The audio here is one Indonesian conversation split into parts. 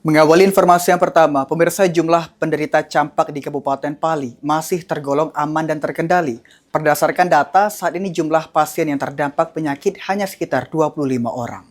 Mengawali informasi yang pertama, pemirsa, jumlah penderita campak di Kabupaten Pali masih tergolong aman dan terkendali. Berdasarkan data, saat ini jumlah pasien yang terdampak penyakit hanya sekitar 25 orang.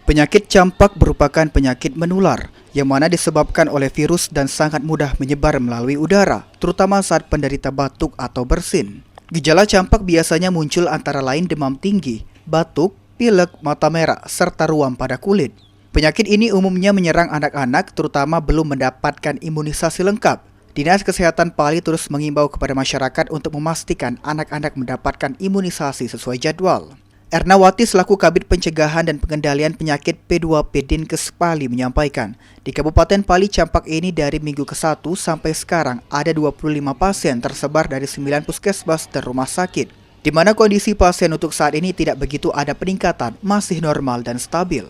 Penyakit campak merupakan penyakit menular yang mana disebabkan oleh virus dan sangat mudah menyebar melalui udara, terutama saat penderita batuk atau bersin. Gejala campak biasanya muncul antara lain demam tinggi, batuk, pilek, mata merah, serta ruam pada kulit. Penyakit ini umumnya menyerang anak-anak, terutama belum mendapatkan imunisasi lengkap. Dinas Kesehatan Pali terus mengimbau kepada masyarakat untuk memastikan anak-anak mendapatkan imunisasi sesuai jadwal. Ernawati selaku Kabid Pencegahan dan Pengendalian Penyakit P2P Dinkes Pali menyampaikan, di Kabupaten Pali campak ini dari minggu ke-1 sampai sekarang ada 25 pasien tersebar dari 9 puskesmas dan rumah sakit, di mana kondisi pasien untuk saat ini tidak begitu ada peningkatan, masih normal dan stabil.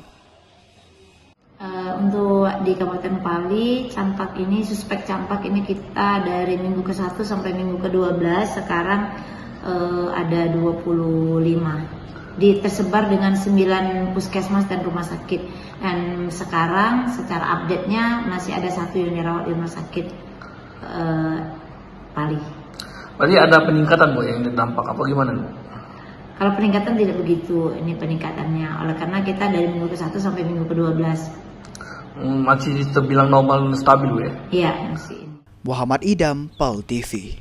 Untuk di Kabupaten Pali, campak ini, suspek campak ini kita dari minggu ke-1 sampai minggu ke-12, sekarang ada 25. Tersebar dengan 9 puskesmas dan rumah sakit. Dan sekarang secara update-nya masih ada 1 yang dirawat di rumah sakit Pali. Berarti ada peningkatan Bu yang terdampak apa gimana Bu? Kalau peningkatan tidak begitu ini peningkatannya, oleh karena kita dari minggu ke-1 sampai minggu ke-12. Masih terbilang normal dan stabil Bu ya? Iya, masih. Muhammad Idam, PAL TV.